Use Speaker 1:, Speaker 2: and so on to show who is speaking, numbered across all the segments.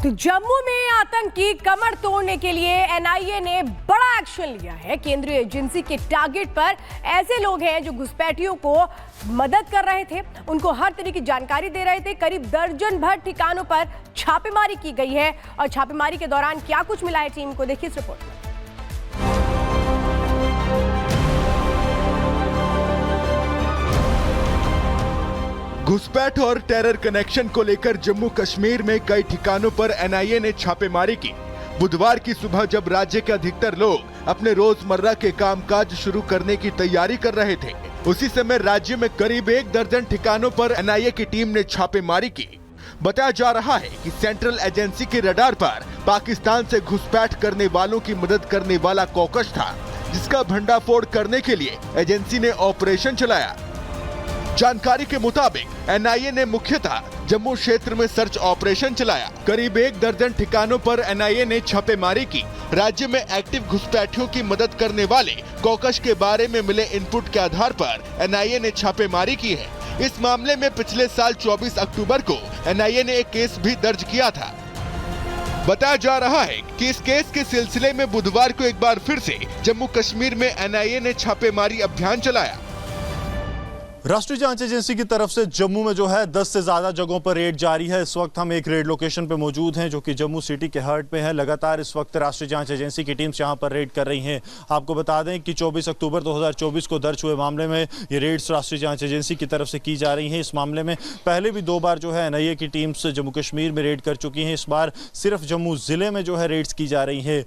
Speaker 1: तो जम्मू में आतंकी कमर तोड़ने के लिए एनआईए ने बड़ा एक्शन लिया है। केंद्रीय एजेंसी के टारगेट पर ऐसे लोग हैं जो घुसपैठियों को मदद कर रहे थे, उनको हर तरह की जानकारी दे रहे थे। करीब दर्जन भर ठिकानों पर छापेमारी की गई है और छापेमारी के दौरान क्या कुछ मिला है टीम को, देखिए इस रिपोर्ट में।
Speaker 2: घुसपैठ और टेरर कनेक्शन को लेकर जम्मू कश्मीर में कई ठिकानों पर एनआईए ने छापेमारी की। बुधवार की सुबह जब राज्य के अधिकतर लोग अपने रोजमर्रा के कामकाज शुरू करने की तैयारी कर रहे थे, उसी समय राज्य में करीब 1 दर्जन ठिकानों पर एनआईए की टीम ने छापेमारी की। बताया जा रहा है कि सेंट्रल एजेंसी के रडार पर पाकिस्तान से घुसपैठ करने वालों की मदद करने वाला कॉकस था, जिसका भंडाफोड़ करने के लिए एजेंसी ने ऑपरेशन चलाया। जानकारी के मुताबिक एनआईए ने मुख्यतः जम्मू क्षेत्र में सर्च ऑपरेशन चलाया। करीब 1 दर्जन ठिकानों पर एनआईए ने छापेमारी की। राज्य में एक्टिव घुसपैठियों की मदद करने वाले कॉकस के बारे में मिले इनपुट के आधार पर एनआईए ने छापेमारी की है। इस मामले में पिछले साल 24 अक्टूबर को एनआईए ने एक केस भी दर्ज किया था। बताया जा रहा है कि इस केस के सिलसिले में बुधवार को एक बार फिर से जम्मू कश्मीर में एनआईए ने छापेमारी अभियान चलाया।
Speaker 3: राष्ट्रीय जांच एजेंसी की तरफ से जम्मू में जो है 10 से ज्यादा जगहों पर रेड जारी है। इस वक्त हम एक रेड लोकेशन पे मौजूद हैं जो कि जम्मू सिटी के हार्ट पे है। लगातार इस वक्त राष्ट्रीय जांच एजेंसी की टीम्स यहां पर रेड कर रही हैं। आपको बता दें कि 24 अक्टूबर 2024 को दर्ज हुए मामले में ये रेड्स राष्ट्रीय जांच एजेंसी की तरफ से की जा रही हैं। इस मामले में पहले भी 2 बार जो है एनआईए की टीम्स जम्मू कश्मीर में रेड कर चुकी हैं। इस बार सिर्फ जम्मू जिले में जो है रेड्स की जा रही है।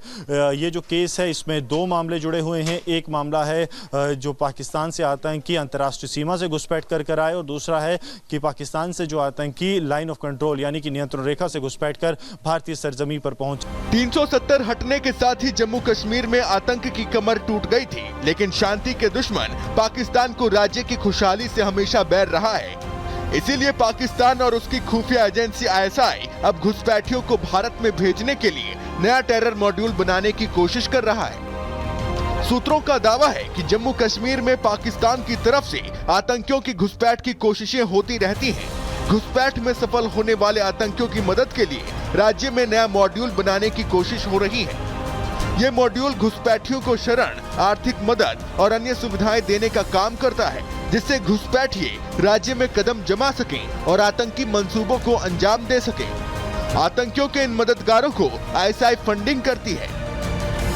Speaker 3: ये जो केस है इसमें 2 मामले जुड़े हुए हैं। एक मामला है जो पाकिस्तान से आतंकी अंतर्राष्ट्रीय सीमा से घुसपैठ कर और दूसरा है कि पाकिस्तान से जो आतंकी लाइन ऑफ कंट्रोल यानी कि नियंत्रण रेखा से घुसपैठ कर भारतीय सरजमी पर पहुंचे।
Speaker 2: 370 हटने के साथ ही जम्मू कश्मीर में आतंक की कमर टूट गई थी, लेकिन शांति के दुश्मन पाकिस्तान को राज्य की खुशहाली से हमेशा बैर रहा है। इसीलिए पाकिस्तान और उसकी खुफिया एजेंसी आईएसआई अब घुसपैठियों को भारत में भेजने के लिए नया टेरर मॉड्यूल बनाने की कोशिश कर रहा है। सूत्रों का दावा है कि जम्मू कश्मीर में पाकिस्तान की तरफ से आतंकियों की घुसपैठ की कोशिशें होती रहती हैं। घुसपैठ में सफल होने वाले आतंकियों की मदद के लिए राज्य में नया मॉड्यूल बनाने की कोशिश हो रही है। ये मॉड्यूल घुसपैठियों को शरण, आर्थिक मदद और अन्य सुविधाएं देने का काम करता है, जिससे घुसपैठिए राज्य में कदम जमा सकें और आतंकी मंसूबों को अंजाम दे सकें। आतंकियों के इन मददगारों को आईएसआई फंडिंग करती है।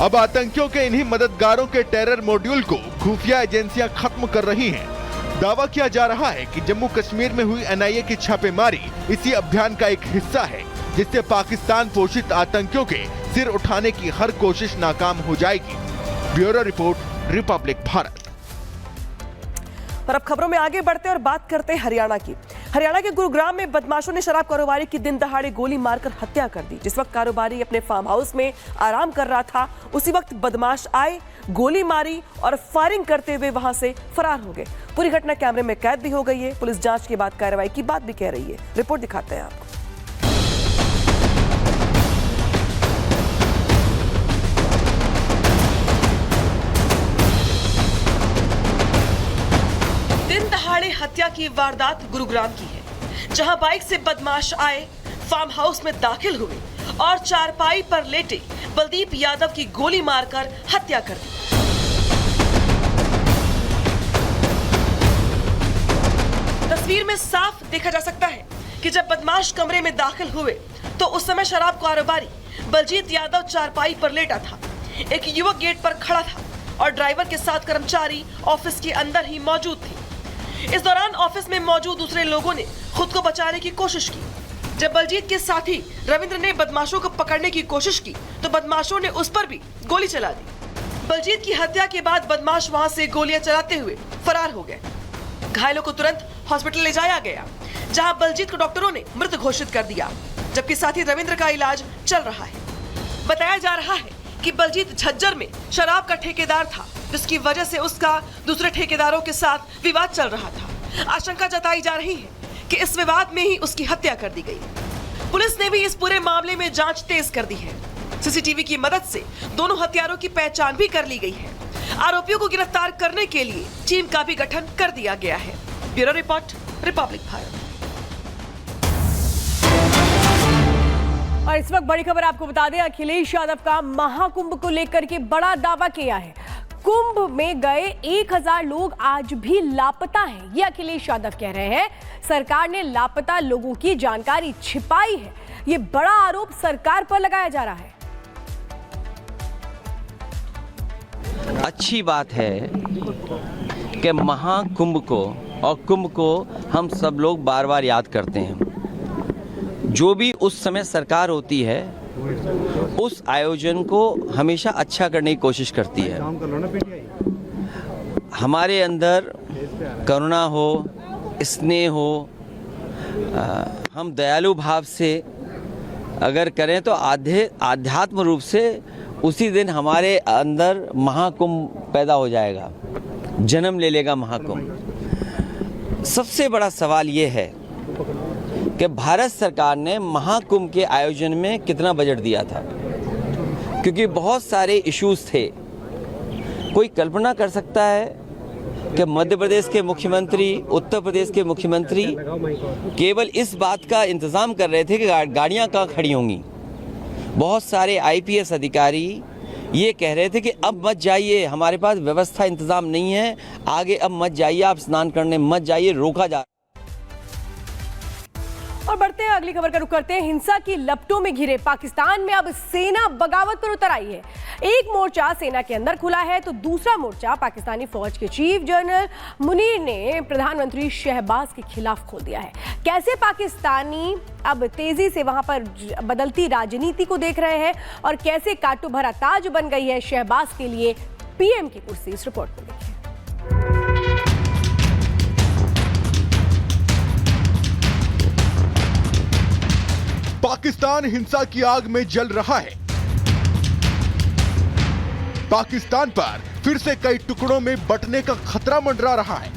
Speaker 2: अब आतंकियों के इन्हीं मददगारों के टेरर मॉड्यूल को खुफिया एजेंसियां खत्म कर रही हैं। दावा किया जा रहा है कि जम्मू कश्मीर में हुई एनआईए की छापेमारी इसी अभियान का एक हिस्सा है, जिससे पाकिस्तान पोषित आतंकियों के सिर उठाने की हर कोशिश नाकाम हो जाएगी। Bureau report, Republic Bharat.
Speaker 4: पर अब खबरों में आगे बढ़ते और बात करते हैं हरियाणा की। हरियाणा के गुरुग्राम में बदमाशों ने शराब कारोबारी की दिन दहाड़े गोली मारकर हत्या कर दी। जिस वक्त कारोबारी अपने फार्म हाउस में आराम कर रहा था, उसी वक्त बदमाश आए, गोली मारी और फायरिंग करते हुए वहां से फरार हो गए। पूरी घटना कैमरे में कैद भी हो गई है। पुलिस जांच के बाद कार्रवाई की बात भी कह रही है। रिपोर्ट दिखाते हैं आपको। हत्या की वारदात गुरुग्राम की है, जहां बाइक से बदमाश आए, फार्म हाउस में दाखिल हुए और चारपाई पर लेटे बलदीप यादव की गोली मारकर हत्या कर दी। तस्वीर में साफ देखा जा सकता है कि जब बदमाश कमरे में दाखिल हुए तो उस समय शराब कारोबारी बलजीत यादव चारपाई पर लेटा था। एक युवक गेट पर खड़ा था और ड्राइवर के साथ कर्मचारी ऑफिस के अंदर ही मौजूद थे। इस दौरान ऑफिस में मौजूद दूसरे लोगों ने खुद को बचाने की कोशिश की। जब बलजीत के साथी रविंद्र ने बदमाशों को पकड़ने की कोशिश की तो बदमाशों ने उस पर भी गोली चला दी। बलजीत की हत्या के बाद बदमाश वहां से गोलियां चलाते हुए फरार हो गए। घायलों को तुरंत हॉस्पिटल ले जाया गया, जहां बलजीत को डॉक्टरों ने मृत घोषित कर दिया, जबकि साथी रविंद्र का इलाज चल रहा है। बताया जा रहा है कि बलजीत झज्जर में शराब का ठेकेदार था, जिसकी वजह से उसका दूसरे ठेकेदारों के साथ विवाद चल रहा था। आशंका जताई जा रही है कि इस विवाद में ही उसकी हत्या कर दी गई। पुलिस ने भी इस पूरे मामले में जांच तेज कर दी है। सीसीटीवी की मदद से दोनों हत्यारों की पहचान भी कर ली गई है। आरोपियों को गिरफ्तार करने के लिए टीम का भी गठन कर दिया गया है। Bureau report, Republic Bharat.
Speaker 1: और इस वक्त बड़ी खबर आपको बता दें, अखिलेश यादव का महाकुंभ को लेकर के बड़ा दावा किया है। कुंभ में गए 1000 लोग आज भी लापता हैं, ये अखिलेश यादव कह रहे हैं। सरकार ने लापता लोगों की जानकारी छिपाई है, ये बड़ा आरोप सरकार पर लगाया जा रहा है।
Speaker 5: अच्छी बात है कि महाकुंभ को और कुंभ को हम सब लोग बार बार याद करते हैं। जो भी उस समय सरकार होती है उस आयोजन को हमेशा अच्छा करने की कोशिश करती है। हमारे अंदर करुणा हो, स्नेह हो, हम दयालु भाव से अगर करें तो आध्यात्म रूप से उसी दिन हमारे अंदर महाकुंभ पैदा हो जाएगा, जन्म ले लेगा महाकुंभ। सबसे बड़ा सवाल ये है कि भारत सरकार ने महाकुंभ के आयोजन में कितना बजट दिया था, क्योंकि बहुत सारे इश्यूज थे। कोई कल्पना कर सकता है कि मध्य प्रदेश के मुख्यमंत्री, उत्तर प्रदेश के मुख्यमंत्री केवल इस बात का इंतज़ाम कर रहे थे कि गाड़ियाँ कहाँ खड़ी होंगी। बहुत सारे आईपीएस अधिकारी ये कह रहे थे कि अब मत जाइए, हमारे पास व्यवस्था इंतज़ाम नहीं है, आगे अब मत जाइए, आप स्नान करने मत जाइए, रोका जा।
Speaker 1: और बढ़ते हैं अगली खबर का रुख करते हैं। हिंसा की लपटों में घिरे पाकिस्तान में अब सेना बगावत पर उतर आई है। एक मोर्चा सेना के अंदर खुला है तो दूसरा मोर्चा पाकिस्तानी फौज के चीफ जनरल मुनीर ने प्रधानमंत्री शहबाज के खिलाफ खोल दिया है। कैसे पाकिस्तानी अब तेजी से वहां पर बदलती राजनीति को देख रहे हैं और कैसे कांटो भरा ताज बन गई है शहबाज के लिए पीएम की कुर्सी, इस रिपोर्ट में देखिए।
Speaker 2: पाकिस्तान हिंसा की आग में जल रहा है। पाकिस्तान पर फिर से कई टुकड़ों में बंटने का खतरा मंडरा रहा है।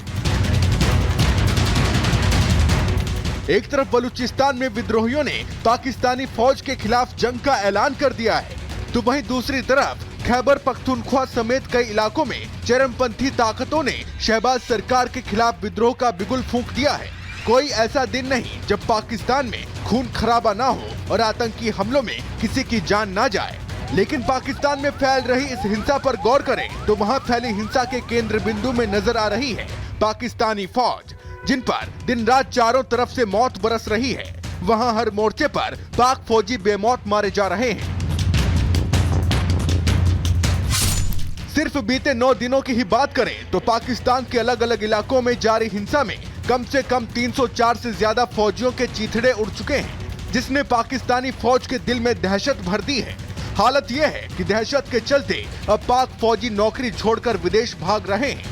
Speaker 2: एक तरफ बलूचिस्तान में विद्रोहियों ने पाकिस्तानी फौज के खिलाफ जंग का ऐलान कर दिया है, तो वहीं दूसरी तरफ खैबर पख्तूनख्वा समेत कई इलाकों में चरमपंथी ताकतों ने शहबाज सरकार के खिलाफ विद्रोह का बिगुल फूंक दिया है। कोई ऐसा दिन नहीं जब पाकिस्तान में खून खराबा ना हो और आतंकी हमलों में किसी की जान ना जाए। लेकिन पाकिस्तान में फैल रही इस हिंसा पर गौर करें तो वहां फैली हिंसा के केंद्र बिंदु में नजर आ रही है पाकिस्तानी फौज, जिन पर दिन रात चारों तरफ से मौत बरस रही है। वहां हर मोर्चे पर पाक फौजी बेमौत मारे जा रहे हैं। सिर्फ बीते 9 दिनों की ही बात करें तो पाकिस्तान के अलग अलग इलाकों में जारी हिंसा में कम से कम 304 से ज्यादा फौजियों के चीथड़े उड़ चुके हैं, जिसने पाकिस्तानी फौज के दिल में दहशत भर दी है। हालत यह है कि दहशत के चलते अब पाक फौजी नौकरी छोड़कर विदेश भाग रहे हैं।